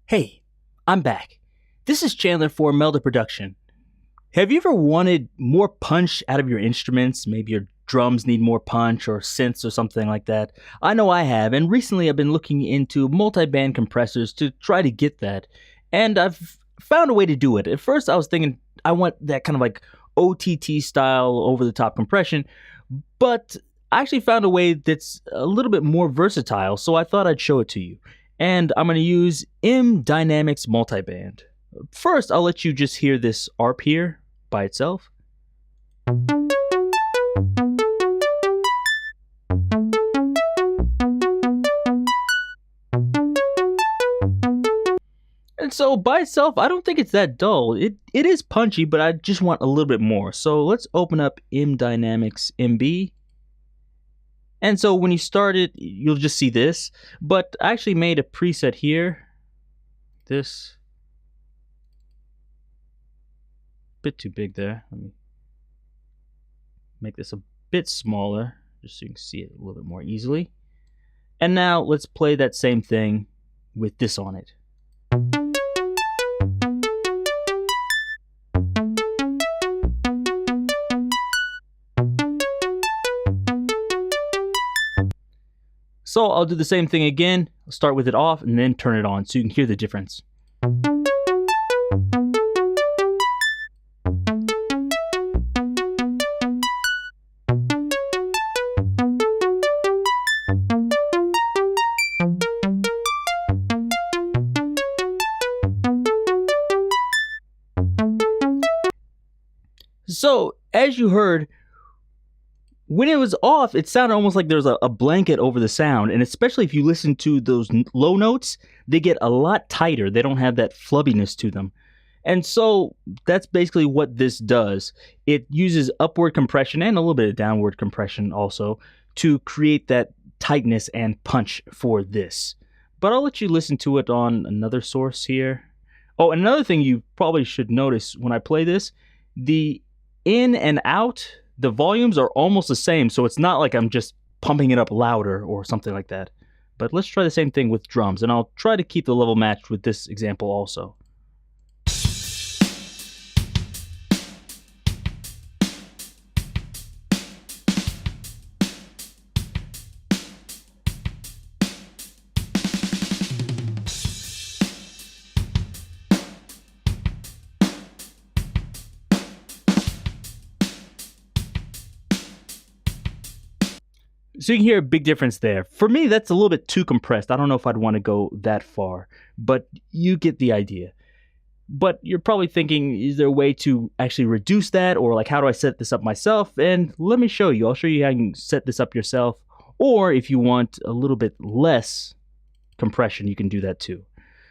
Hey, I'm back. This is Chandler for Melda Production. Have you ever wanted more punch out of your instruments? Maybe your drums need more punch or synths or something like that. I know I have, and recently I've been looking into multiband compressors to try to get that. And I've found a way to do it. At first I was thinking I want that kind of like OTT style over-the-top compression, but I actually found a way that's a little bit more versatile, so I thought I'd show it to you. And I'm going to use MDynamics multiband. First, I'll let you just hear this ARP here by itself. And so by itself, I don't think it's that dull. It is punchy, but I just want a little bit more. So let's open up MDynamicsMB. And so when you start it, you'll just see this. But I actually made a preset here. This. Bit too big there. Let me make this a bit smaller, just so you can see it a little bit more easily. And now let's play that same thing with this on it. So I'll do the same thing again. I'll start with it off and then turn it on so you can hear the difference. So, as you heard, when it was off, it sounded almost like there was a blanket over the sound, and especially if you listen to those low notes, they get a lot tighter. They don't have that flubbiness to them. And so that's basically what this does. It uses upward compression and a little bit of downward compression also to create that tightness and punch for this. But I'll let you listen to it on another source here. Oh, and another thing you probably should notice when I play this, the in and out, the volumes are almost the same, so it's not like I'm just pumping it up louder or something like that. But let's try the same thing with drums, and I'll try to keep the level matched with this example also. So you can hear a big difference there. For me, that's a little bit too compressed. I don't know if I'd want to go that far, but you get the idea. But you're probably thinking, is there a way to actually reduce that? Or like, how do I set this up myself? And let me show you. I'll show you how you can set this up yourself. Or if you want a little bit less compression, you can do that too.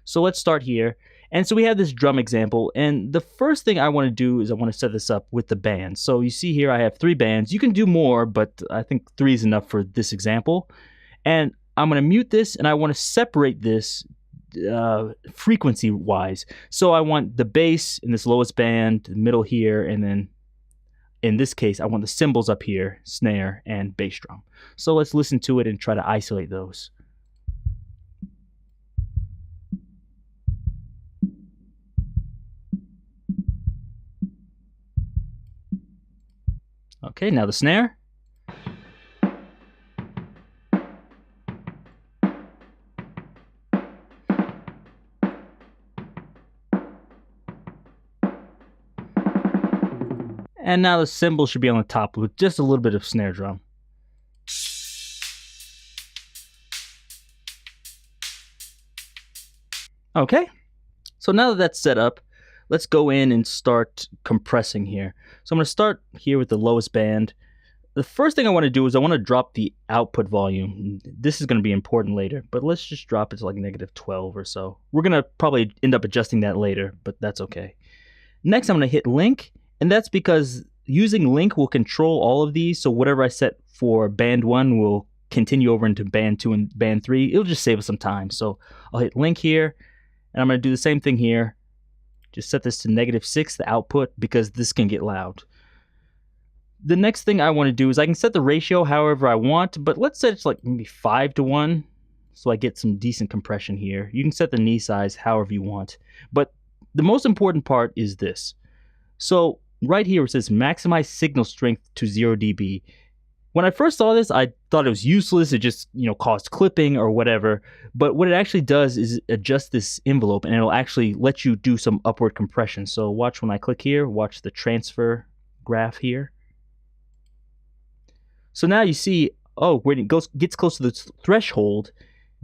So let's start here. And so we have this drum example, and the first thing I want to do is I want to set this up with the bands. So you see here I have 3 bands. You can do more, but I think 3 is enough for this example. And I'm going to mute this, and I want to separate this frequency-wise. So I want the bass in this lowest band, the middle here, and then in this case, I want the cymbals up here, snare and bass drum. So let's listen to it and try to isolate those. Okay, now the snare. And now the cymbal should be on the top with just a little bit of snare drum. Okay, so now that that's set up, let's go in and start compressing here. So I'm going to start here with the lowest band. The first thing I want to do is I want to drop the output volume. This is going to be important later, but let's just drop it to like -12 or so. We're going to probably end up adjusting that later, but that's okay. Next, I'm going to hit link, and that's because using link will control all of these. So whatever I set for band 1 will continue over into band 2 and band 3. It'll just save us some time. So I'll hit link here, and I'm going to do the same thing here. Just set this to -6, the output, because this can get loud. The next thing I want to do is I can set the ratio however I want, but let's set it to like maybe 5 to 1. so I get some decent compression here. You can set the knee size however you want, but the most important part is this. So right here it says maximize signal strength to 0 dB. When I first saw this, I thought it was useless. It just, caused clipping or whatever. But what it actually does is adjust this envelope, and it'll actually let you do some upward compression. So watch when I click here, watch the transfer graph here. So now you see, when it gets close to the threshold,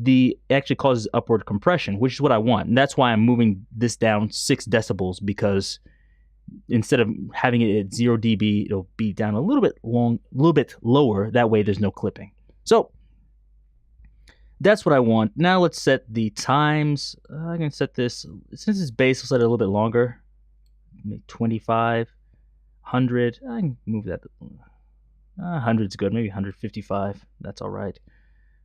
it actually causes upward compression, which is what I want. And that's why I'm moving this down 6 decibels, because instead of having it at 0 dB, it'll be down a little bit lower. That way there's no clipping. So that's what I want. Now let's set the times. I can set this, since it's bass, I'll set it a little bit longer. Maybe 25, 100. I can move that. 100's good. Maybe 155. That's all right.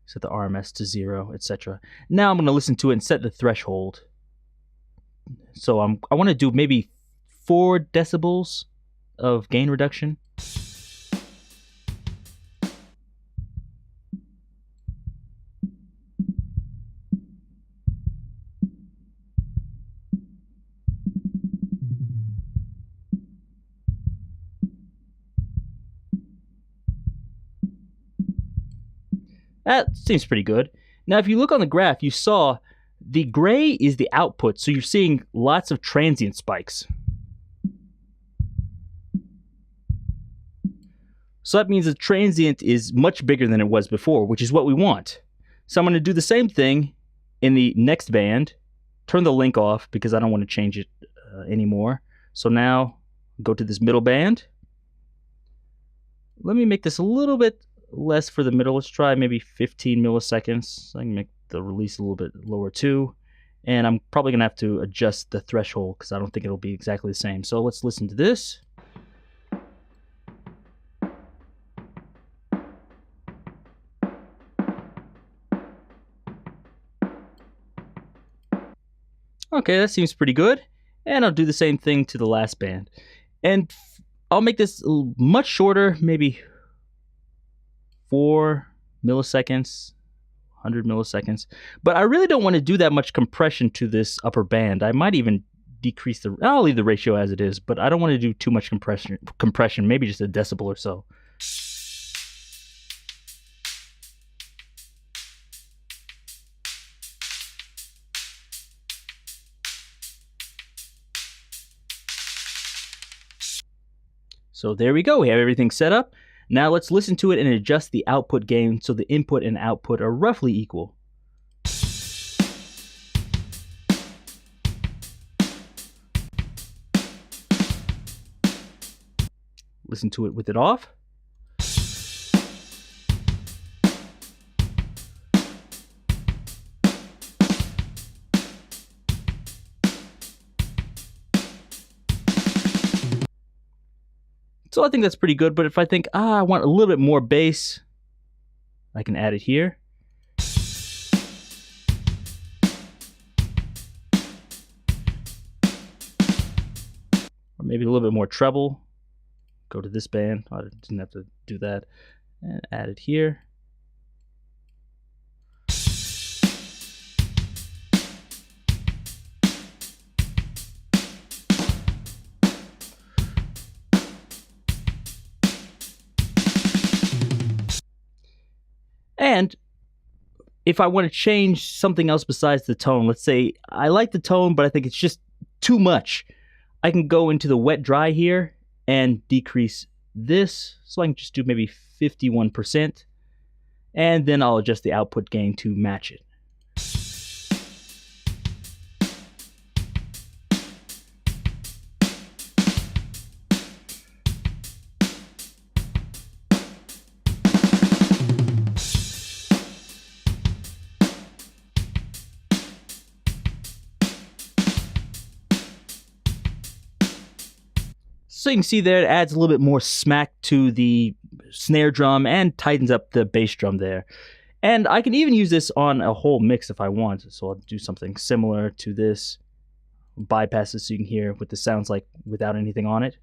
Set the RMS to 0, etc. Now I'm going to listen to it and set the threshold. So I want to do maybe 4 decibels of gain reduction. That seems pretty good. Now, if you look on the graph, you saw the gray is the output, so you're seeing lots of transient spikes. So that means the transient is much bigger than it was before, which is what we want. So I'm going to do the same thing in the next band, turn the link off because I don't want to change it anymore. So now go to this middle band. Let me make this a little bit less for the middle. Let's try maybe 15 milliseconds. I can make the release a little bit lower too. And I'm probably going to have to adjust the threshold because I don't think it'll be exactly the same. So let's listen to this. Okay, that seems pretty good. And I'll do the same thing to the last band. And I'll make this much shorter, maybe 4 milliseconds, 100 milliseconds. But I really don't want to do that much compression to this upper band. I might even decrease I'll leave the ratio as it is, but I don't want to do too much compression, maybe just a decibel or so. So there we go. We have everything set up. Now let's listen to it and adjust the output gain so the input and output are roughly equal. Listen to it with it off. So I think that's pretty good, but if I think, I want a little bit more bass, I can add it here. Or maybe a little bit more treble. Go to this band. I didn't have to do that. And add it here. And if I want to change something else besides the tone, let's say I like the tone, but I think it's just too much, I can go into the wet dry here and decrease this. So I can just do maybe 51%. And then I'll adjust the output gain to match it. So you can see there it adds a little bit more smack to the snare drum and tightens up the bass drum there. And I can even use this on a whole mix if I want. So I'll do something similar to this. Bypass this so you can hear what this sounds like without anything on it.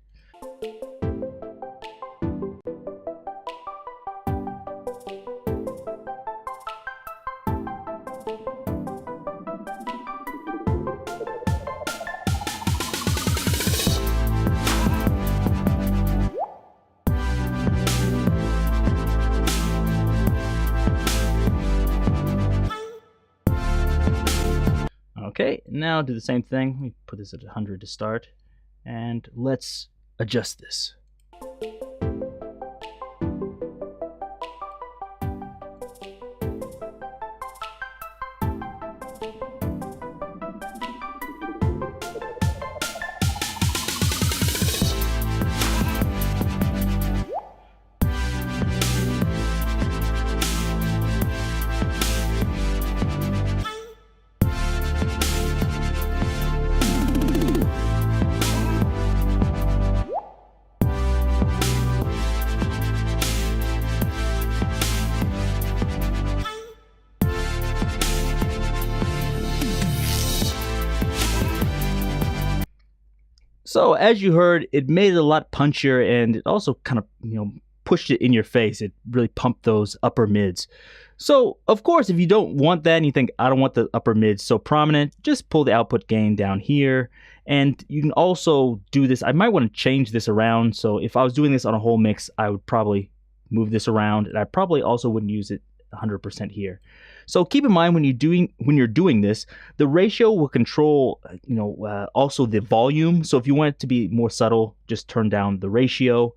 now do the same thing. Let me put this at 100 to start, and let's adjust this. So as you heard, it made it a lot punchier, and it also kind of, pushed it in your face. It really pumped those upper mids. So of course, if you don't want that and you think, I don't want the upper mids so prominent, just pull the output gain down here. And you can also do this. I might want to change this around. So if I was doing this on a whole mix, I would probably move this around, and I probably also wouldn't use it 100% here. So keep in mind when you're doing this, the ratio will control, also the volume. So if you want it to be more subtle, just turn down the ratio.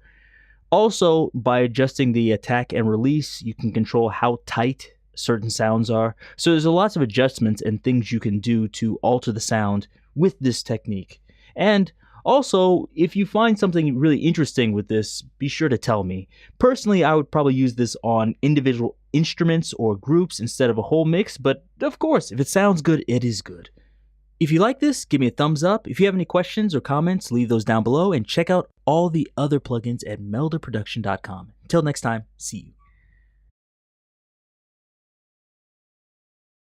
Also, by adjusting the attack and release, you can control how tight certain sounds are. So there's lots of adjustments and things you can do to alter the sound with this technique. And also, if you find something really interesting with this, be sure to tell me. Personally, I would probably use this on individual instruments or groups instead of a whole mix, but of course, if it sounds good, it is good. If you like this, give me a thumbs up. If you have any questions or comments, leave those down below, and check out all the other plugins at meldaproduction.com. Until next time, see you.